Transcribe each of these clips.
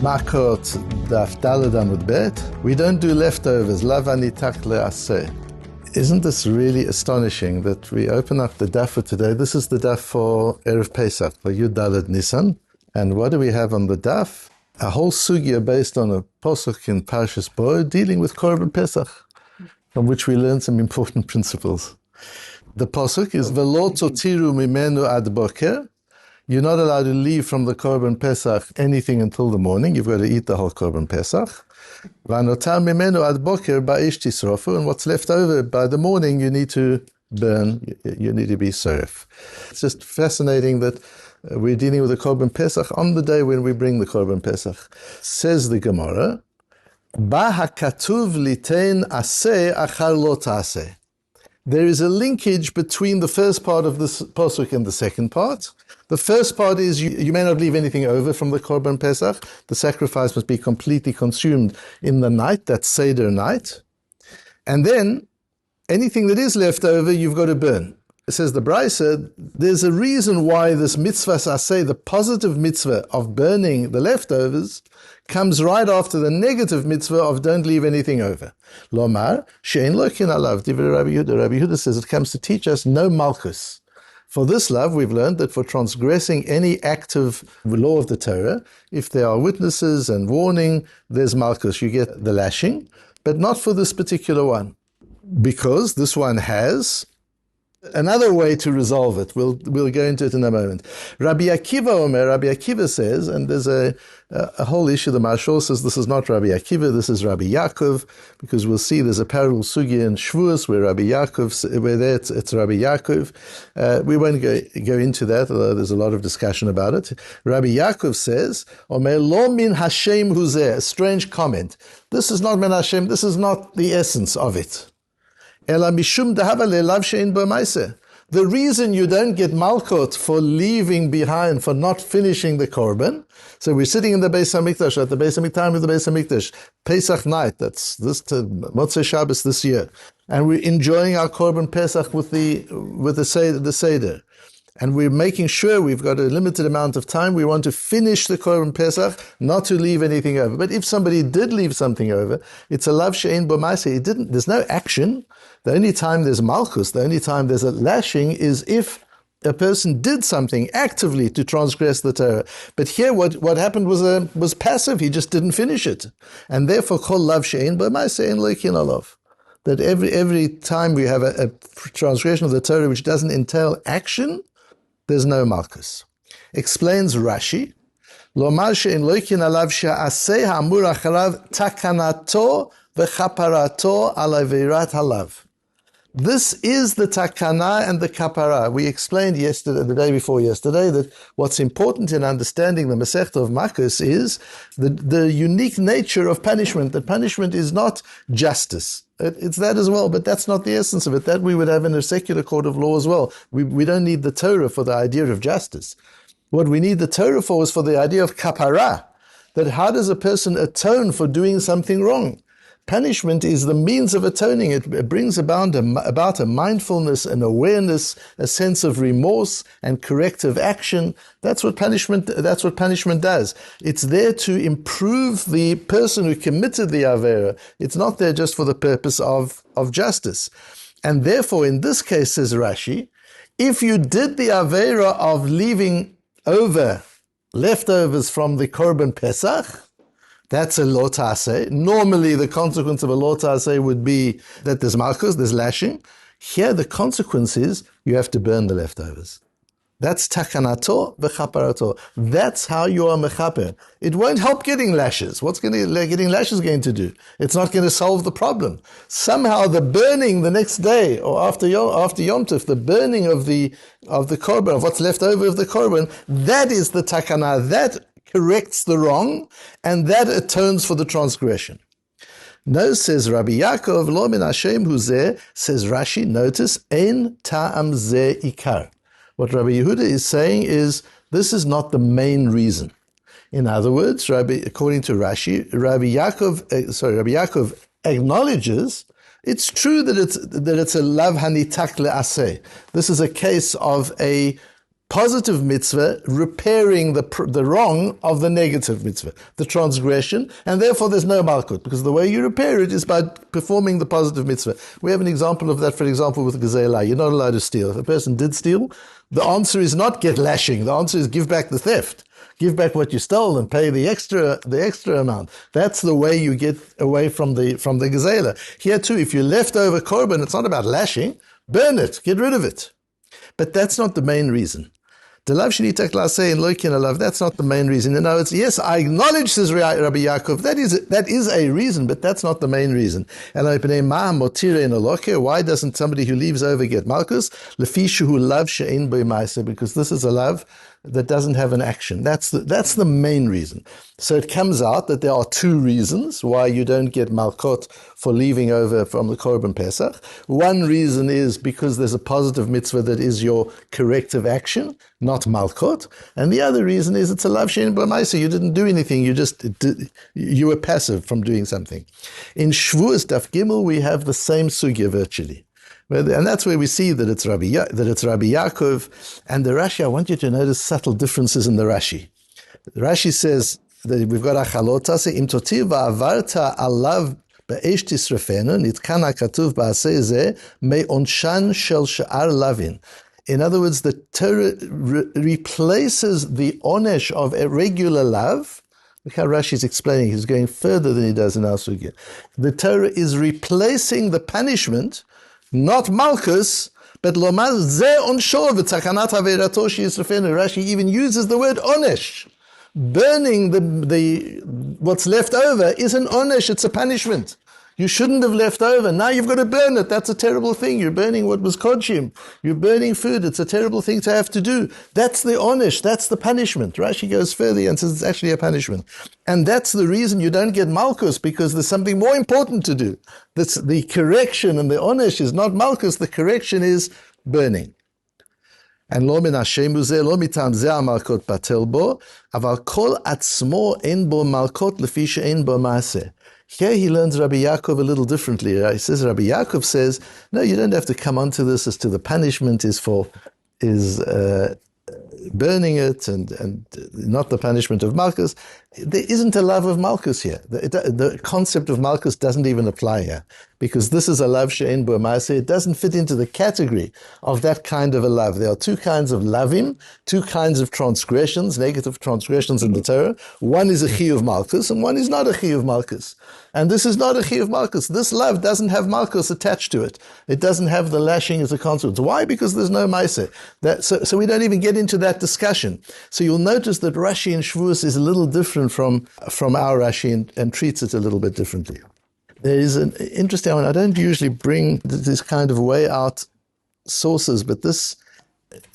Makkot, Daf Yomi Bet. We don't do leftovers. Hanitek לעשה. Isn't this really astonishing that we open up the daf for today? This is the daf for Erev Pesach, for Yud Daled Nisan. And what do we have on the daf? A whole sugya based on a posuk in Parshas Bo dealing with KORBAN Pesach, from which we learn some important principles. The posuk is V'lo totiru mimenu ad boker. You're not allowed to leave from the KORBAN Pesach anything until the morning. You've got to eat the whole KORBAN Pesach. V'anotar mimenu ad boker ba'ish tisrofu. And what's left over by the morning, you need to burn. You need to be serf. It's just fascinating that we're dealing with the KORBAN Pesach on the day when we bring the KORBAN Pesach. Says the Gemara, Ba hakatuv litein aseh achar lo ta'aseh. There is a linkage between the first part of this posuk and the second part. The first part is you may not leave anything over from the KORBAN Pesach. The sacrifice must be completely consumed in the night, that's Seder night. And then anything that is left over, you've got to burn. It says the Brisa, there's a reason why this mitzvah aseh, the positive mitzvah of burning the leftovers, comes right after the negative mitzvah of don't leave anything over. Lomar, she'en lokin alav, divrei Rabbi Yehuda. Rabbi Yehuda says it comes to teach us no malchus. For this love, we've learned that for transgressing any active law of the Torah, if there are witnesses and warning, there's malchus, you get the lashing, but not for this particular one, because this one has another way to resolve it. We'll go into it in a moment. Rabbi Akiva says, and there's a whole issue, the Marshal says this is not Rabbi Akiva, this is Rabbi Yaakov, because we'll see there's a parallel sugya in Shavuos where it's Rabbi Yaakov. We won't go into that, although there's a lot of discussion about it. Rabbi Yaakov says, Omer lo min Hashem huzeh, a strange comment. This is not min Hashem, this is not the essence of it. The reason you don't get malchut for leaving behind, for not finishing the korban, so we're sitting in the Beis HaMikdash, at the Beis HaMikdash with the Beis HaMikdash, Pesach night, that's this Motzei Shabbos this year, and we're enjoying our korban Pesach with the Seder. And we're making sure we've got a limited amount of time. We want to finish the KORBAN Pesach, not to leave anything over. But if somebody did leave something over, it's a lav she'ein bo ma'aseh. There's no action. The only time there's malchus, the only time there's a lashing is if a person did something actively to transgress the Torah. But here what happened was passive. He just didn't finish it. And therefore, kol lav she'ein bo ma'aseh ein loikin alav. That every time we have a transgression of the Torah which doesn't entail action, there's no malchus. Explains Rashi, Lomar she'en loikin alav she'aseh ha'amur acharav takanato v'chaparato al aveirat halav. This is the takana and the kapara. We explained the day before yesterday, that what's important in understanding the Masechta of Makkos is the unique nature of punishment. That punishment is not justice. It's that as well, but that's not the essence of it. That we would have in a secular court of law as well. We don't need the Torah for the idea of justice. What we need the Torah for is for the idea of kapara. That how does a person atone for doing something wrong? Punishment is the means of atoning. It brings about a mindfulness, an awareness, a sense of remorse and corrective action. That's what punishment does. It's there to improve the person who committed the avera. It's not there just for the purpose of justice. And therefore, in this case, says Rashi, if you did the avera of leaving over leftovers from the KORBAN Pesach, that's a lo ta'aseh. Normally, the consequence of a lo ta'aseh would be that there's malchus, there's lashing. Here, the consequence is you have to burn the leftovers. That's takanato v'chaparato. That's how you are mechaper. It won't help getting lashes. What's getting lashes going to do? It's not going to solve the problem. Somehow, the burning the next day or after Yom Tov, the burning of the korban, of what's left over of the korban, that is the takana. That corrects the wrong, and that atones for the transgression. No, says Rabbi Yaakov, lo min Hashem huzeh, says Rashi, notice, ein ta'am zeh ikar. What Rabbi Yehuda is saying is, this is not the main reason. In other words, according to Rashi, Rabbi Yaakov acknowledges it's true that it's a lav hanitek לעשה. This is a case of a positive mitzvah repairing the wrong of the negative mitzvah, the transgression, and therefore there's no malkut, because the way you repair it is by performing the positive mitzvah. We have an example of that, for example, with gezeilah. You're not allowed to steal. If a person did steal, the answer is not get lashing. The answer is give back the theft. Give back what you stole and pay the extra amount. That's the way you get away from the gezeilah. Here too, if you left over korban, it's not about lashing. Burn it. Get rid of it. But that's not the main reason. The love henitek לעשה and loikin love, that's not the main reason. In other words, yes, I acknowledge, says Rabbi Yaakov, that is a reason, but that's not the main reason. Why doesn't somebody who leaves over get malchus? Because this is a love that doesn't have an action. That's the main reason. So it comes out that there are two reasons why you don't get malchut for leaving over from the Korban Pesach. One reason is because there's a positive mitzvah that is your corrective action, not malchut. And the other reason is it's a lav she'ein bo ma'aseh. You didn't do anything. You were passive from doing something. In Shavuos Daf Gimel, we have the same sugya virtually. And that's where we see that it's Rabbi Yaakov. And the Rashi, I want you to notice subtle differences in the Rashi. The Rashi says that we've got achalota, im totir va'avarta alav be'esh tisrefenu, nitkana katuv ba'aseh zeh me'onshan shel sha'ar lavin. In other words, the Torah replaces the onesh of a regular lav. Look how Rashi is explaining. He's going further than he does in our sugya. The Torah is replacing the punishment, not malchus, but lomar zeh onsho v'tzakanat haverato she'yisrefenu. Rashi even uses the word onesh. Burning the what's left over is an onesh. It's a punishment. You shouldn't have left over. Now you've got to burn it. That's a terrible thing. You're burning what was kodshim. You're burning food. It's a terrible thing to have to do. That's the onesh. That's the punishment. Rashi goes further and says it's actually a punishment. And that's the reason you don't get malchus, because there's something more important to do. That's the correction, and the onesh is not malchus. The correction is burning. And lo min Hashem uzeh, lo mitam zeh malkot batel bo, aval kol atzmo en bo malkot lefi she'en bo maaseh. Here he learns Rabbi Yaakov a little differently. He says, Rabbi Yaakov says, no, you don't have to come onto this as to the punishment is burning it and not the punishment of malchus. There isn't a love of malchus here. The concept of malchus doesn't even apply here, because this is a love she'ein bo ma'aseh. It doesn't fit into the category of that kind of a love. There are two kinds of lavim, two kinds of transgressions, negative transgressions in the Torah. One is a chiyuv malchus and one is not a chiyuv malchus. And this is not a chiyuv malchus. This love doesn't have malchus attached to it. It doesn't have the lashing as a consequence. Why? Because there's no ma'aseh. So we don't even get into that discussion. So you'll notice that Rashi in Shavuos is a little different from our Rashi and treats it a little bit differently. There is an interesting one. I don't usually bring this kind of way out sources, but this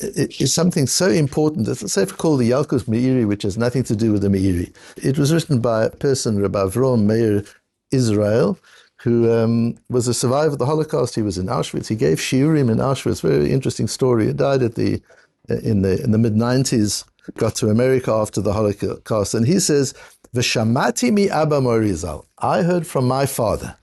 is something so important. It's a sefer called the Yalkut Meiri, which has nothing to do with the Meiri. It was written by a person, Rabbi Avrom Meir Israel, who was a survivor of the Holocaust. He was in Auschwitz. He gave shiurim in Auschwitz. Very interesting story. He died in the mid-90s, got to America after the Holocaust. And he says, V'shamati mi Abba Morizal. I heard from my father.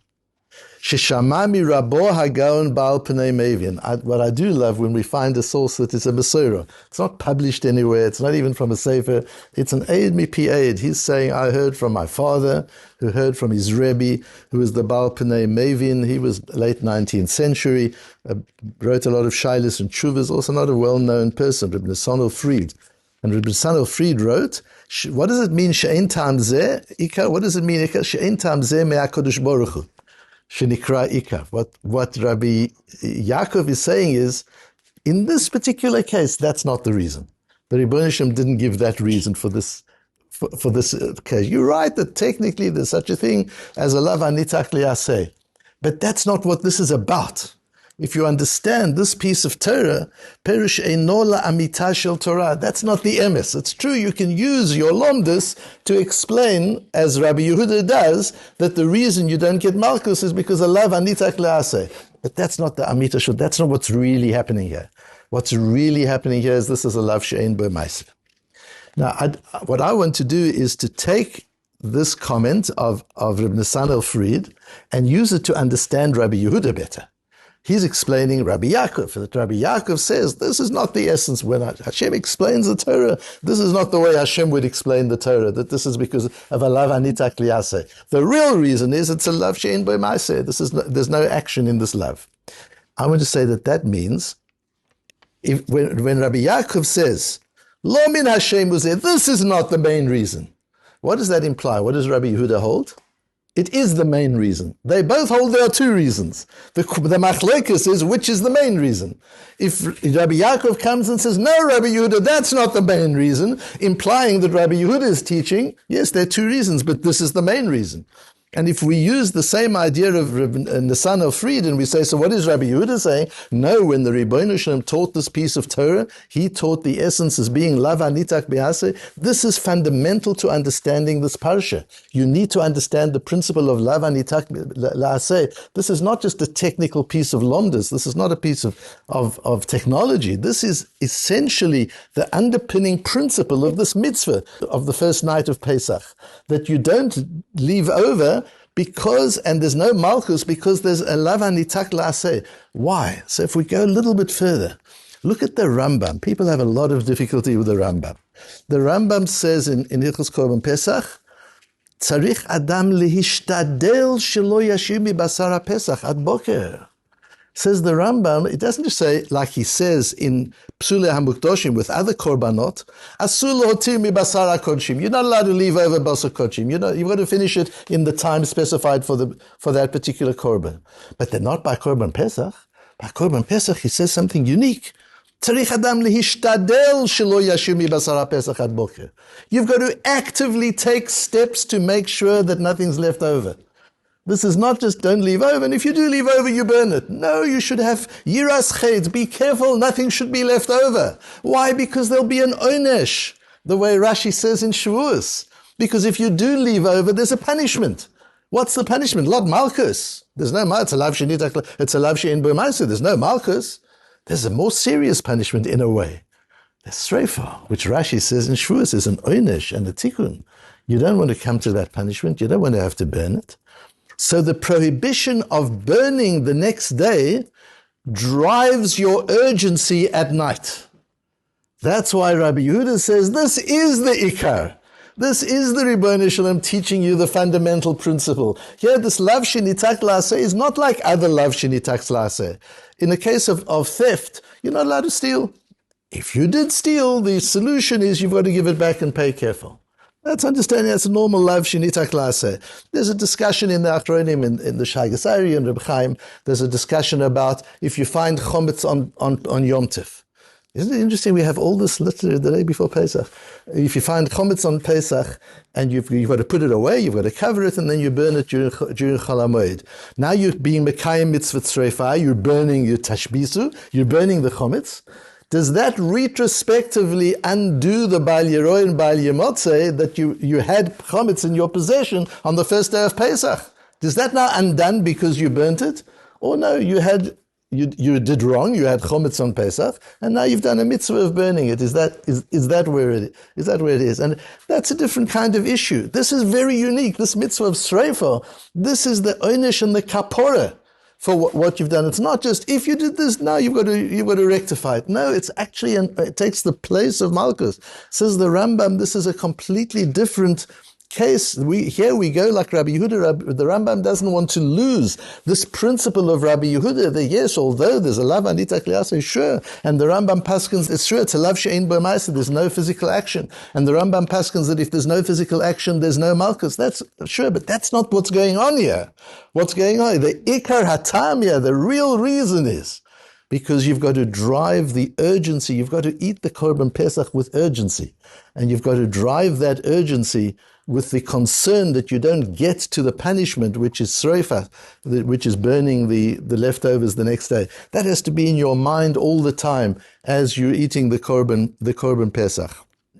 Sheshamami Rabo Hagaon Baal Pnei Mevin. What I do love when we find a source that is a Mesorah. It's not published anywhere. It's not even from a sefer. It's an Eid Mipi Eid. He's saying, I heard from my father, who heard from his Rebbe, who was the Baal Pnei Mevin. He was late 19th century, wrote a lot of Shailis and Chuvas, also not a well-known person, Rabbi Nathanael Fried. And Rabbi Nathanael Fried wrote, what does it mean, She'ein Tam Zeh? Ika? What does it mean, Ika? She'ein Tam Zeh me'HaKadosh Baruch Hu. Shenikra Ika. What Rabbi Yaakov is saying is, in this particular case, that's not the reason. The Rebbeinu Shem didn't give that reason for this case. You're right that technically there's such a thing as a lav anitak li'aseh. But that's not what this is about. If you understand this piece of Torah, Perush eino la'amita shel Torah, that's not the emes. It's true, you can use your lomdus to explain, as Rabbi Yehuda does, that the reason you don't get malchus is because of lav anitak le'aseh. But that's not the amita shel, that's not what's really happening here. What's really happening here is this is a lav she'ein bo ma'aseh. Now, what I want to do is to take this comment of Rabbi Nathanael Fried and use it to understand Rabbi Yehuda better. He's explaining Rabbi Yaakov. That Rabbi Yaakov says this is not the essence. When Hashem explains the Torah, this is not the way Hashem would explain the Torah, that this is because of a lav hanitak li'aseh. The real reason is it's a lav she'ein bo ma'aseh. There's no action in this love. I want to say that means when Rabbi Yaakov says, Lo min Hashem uzeh, this is not the main reason. What does that imply? What does Rabbi Yehuda hold? It is the main reason. They both hold there are two reasons. The machlekes is which is the main reason. If Rabbi Yaakov comes and says, no, Rabbi Yehuda, that's not the main reason, implying that Rabbi Yehuda is teaching, yes, there are two reasons, but this is the main reason. And if we use the same idea of Nisan of Fried and we say, so what is Rabbi Yehuda saying? No, when the Ribbono Shel Olam taught this piece of Torah, he taught the essence as being lav hanitak bi'aseh. This is fundamental to understanding this parsha. You need to understand the principle of lav hanitak la'aseh. This is not just a technical piece of lomdas. This is not a piece of technology. This is essentially the underpinning principle of this mitzvah of the first night of Pesach, that you don't leave over because, and there's no malchus, because there's a lav hanitak la'aseh. Why? So if we go a little bit further, look at the Rambam. People have a lot of difficulty with the Rambam. The Rambam says in Hilchos Korban Pesach, Tzarich Adam lehishtadel shelo yashir mibasar haPesach ad boker. Says the Rambam, it doesn't just say, like he says in Psulei HaMukdoshim with other korbanot, Asur lehotir mibasar hakodshim. You're not allowed to leave over basar kodshim. You've got to finish it in the time specified for that particular korban. But they're not by Korban Pesach. By Korban Pesach, he says something unique. Tzarich Adam lehishtadel shelo yashir mibasar haPesach ad boker. You've got to actively take steps to make sure that nothing's left over. This is not just don't leave over, and if you do leave over, you burn it. No, you should have yiras ched. Be careful, nothing should be left over. Why? Because there'll be an onesh, the way Rashi says in Shavuos. Because if you do leave over, there's a punishment. What's the punishment? Lot malchus. There's no malchus. It's a lav she'ein bo ma'aseh. There's no malchus. There's a more serious punishment in a way. There's sreifa, which Rashi says in Shavuos is an onesh and a tikkun. You don't want to come to that punishment. You don't want to have to burn it. So the prohibition of burning the next day drives your urgency at night. That's why Rabbi Yehuda says this is the ikar. This is the Ribbono Shel Olam teaching you the fundamental principle. Here, this lav shenitak la'aseh is not like other lav shenitak la'aseh. In the case of theft, you're not allowed to steal. If you did steal, the solution is you've got to give it back and pay careful. That's understanding. That's a normal lav shenitak la'aseh. There's a discussion in the Achronim, in the Shagas Ari and Reb Chaim. There's a discussion about if you find chometz on Yom Tif. Isn't it interesting? We have all this literally the day before Pesach. If you find chometz on Pesach and you've got to put it away, you've got to cover it, and then you burn it during Chol HaMoed. Now you're being mekayim mitzvah tzreifah. You're burning your tashbisu. You're burning the chometz. Does that retrospectively undo the Baal Yeroi and Baal Yemotzei that you had chometz in your possession on the first day of Pesach? Does that now undone because you burnt it? Or no, you did wrong, you had chometz on Pesach, and now you've done a mitzvah of burning it. Is that where it is? And that's a different kind of issue. This is very unique. This mitzvah of sreifa, this is the onesh and the kapora for what you've done. It's not just, if you did this, now you've got to rectify it. No, it's actually, it takes the place of Malchus. Says the Rambam, this is a completely different case. Here we go like Rabbi Yehuda. The Rambam doesn't want to lose this principle of Rabbi Yehuda, that yes, although there's a lav hanitak li'aseh, sure, and the Rambam paskins, it's true, it's a lav she'ein bo ma'aseh, there's no physical action, and the Rambam paskins that if there's no physical action, there's no malchus. That's sure, but that's not what's going on here. What's going on? The ikar hatam here, the real reason is because you've got to drive the urgency. You've got to eat the Korban Pesach with urgency, and you've got to drive that urgency with the concern that you don't get to the punishment, which is sreifa, which is burning the leftovers the next day. That has to be in your mind all the time as you're eating the Korban Pesach.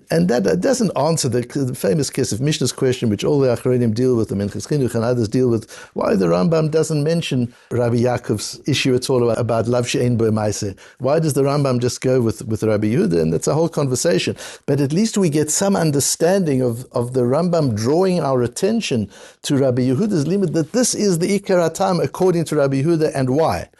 And that doesn't answer the famous case of Mishnah's question, which all the Achronim deal with, the Minchas Chinuch and others deal with, why the Rambam doesn't mention Rabbi Yaakov's issue at all about lav she'ein bo ma'aseh. Why does the Rambam just go with Rabbi Yehuda? And that's a whole conversation. But at least we get some understanding of the Rambam drawing our attention to Rabbi Yehuda's limit, that this is the ikar hatam according to Rabbi Yehuda, and why.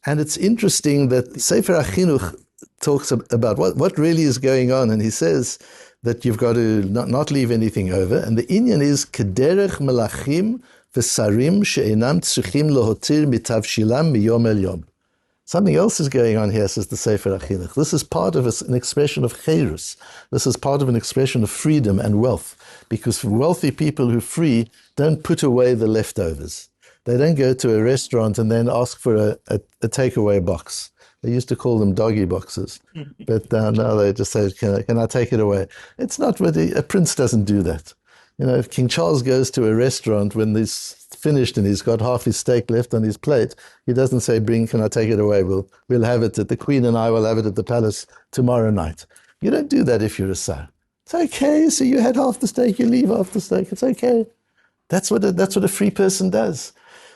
And it's interesting that Sefer HaChinuch talks about what really is going on, and he says that you've got to not leave anything over, and the inyan is kederech melachim v'sarim she'enam tzuchim lohotir mitavshilam miyom el yom. Something else is going on here, says the Sefer HaChinuch. This is part of an expression of cherus. This is part of an expression of freedom and wealth, because wealthy people who are free don't put away the leftovers. They don't go to a restaurant and then ask for a takeaway box. They used to call them doggy boxes, but now they just say, can I take it away? It's not really, a prince doesn't do that. You know, if King Charles goes to a restaurant when he's finished and he's got half his steak left on his plate, he doesn't say, can I take it away? We'll have it the Queen and I will have it at the palace tomorrow night. You don't do that if you're a sar. It's okay, so you had half the steak, you leave half the steak, it's okay. That's what a free person does.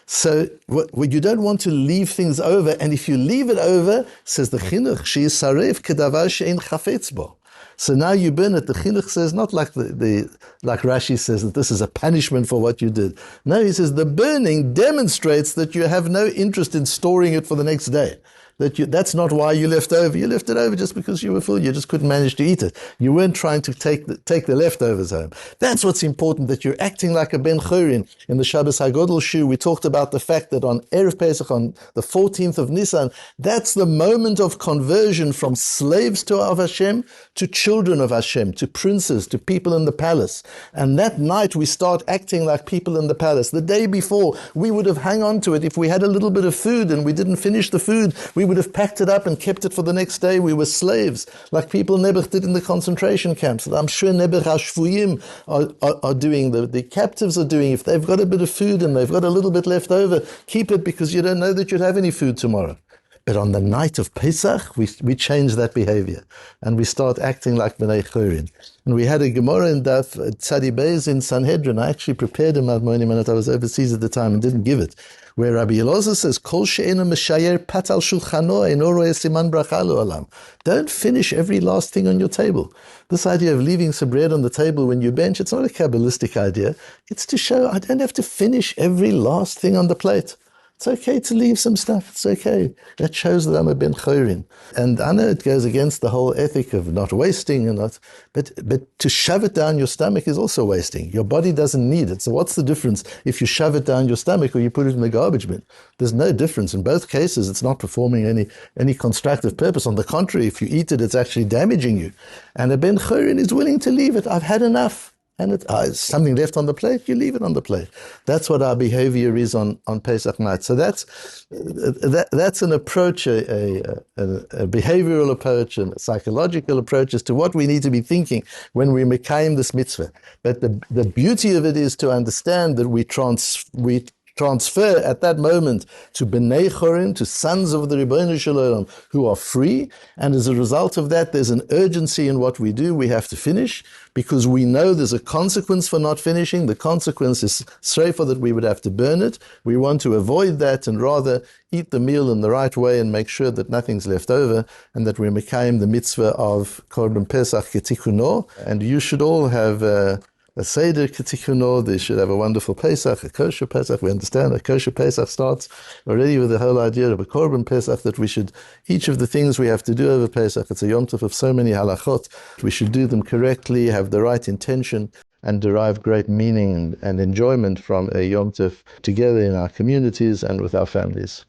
So you don't want to leave things over, and if you leave it over, says the chinuch, she is sarev kedavar she'en chafetz bo. So now you burn it. The chinuch says, not like like Rashi says that this is a punishment for what you did. No, he says the burning demonstrates that you have no interest in storing it for the next day. That's not why you left over. You left it over just because you were full. You just couldn't manage to eat it. You weren't trying to take the leftovers home. That's what's important, that you're acting like a Ben Chorin. In the Shabbos HaGodol Shu, we talked about the fact that on Erev Pesach, on the 14th of Nisan, that's the moment of conversion from slaves of Hashem to children of Hashem, to princes, to people in the palace. And that night we start acting like people in the palace. The day before, we would have hung on to it. If we had a little bit of food and we didn't finish the food, we would have packed it up and kept it for the next day. We were slaves, like people Nebuch did in the concentration camps. I'm sure Nebuch HaShvuyim are doing, the captives are doing. If they've got a bit of food and they've got a little bit left over, keep it, because you don't know that you'd have any food tomorrow. But on the night of Pesach, we change that behavior and we start acting like Bnei Chorin. And we had a Gemara in Daf Tzadi Beis in Sanhedrin. I actually prepared a Matmonim and I was overseas at the time and didn't give it, where Rabbi Elazar says, Kol she'ena meshayer patal shulchano eino roeh siman bracha le'olam. Don't finish every last thing on your table. This idea of leaving some bread on the table when you bench, it's not a Kabbalistic idea. It's to show I don't have to finish every last thing on the plate. It's okay to leave some stuff. It's okay. That shows that I'm a Ben Chorin. And I know it goes against the whole ethic of not wasting and not, but to shove it down your stomach is also wasting. Your body doesn't need it. So what's the difference if you shove it down your stomach or you put it in the garbage bin? There's no difference. In both cases, it's not performing any constructive purpose. On the contrary, if you eat it, it's actually damaging you. And a Ben Chorin is willing to leave it. I've had enough. And it's something left on the plate, you leave it on the plate. That's what our behavior is on Pesach night. So that's an approach, a behavioral approach, and a psychological approach as to what we need to be thinking when we mekayim this mitzvah. But the beauty of it is to understand that we transfer at that moment to Bnei Chorin, to sons of the Ribbono Shel Olam who are free, and as a result of that, there's an urgency in what we do. We have to finish, because we know there's a consequence for not finishing. The consequence is sreifa, that we would have to burn it. We want to avoid that and rather eat the meal in the right way and make sure that nothing's left over, and that we mekayim the mitzvah of Korban Pesach ketikuno. And you should all have a Seder Ketikuno. They should have a wonderful Pesach, a kosher Pesach. We understand a kosher Pesach starts already with the whole idea of a Korban Pesach, that we should, each of the things we have to do over Pesach, it's a Yom Tov of so many halachot, we should do them correctly, have the right intention, and derive great meaning and enjoyment from a Yom Tov together in our communities and with our families.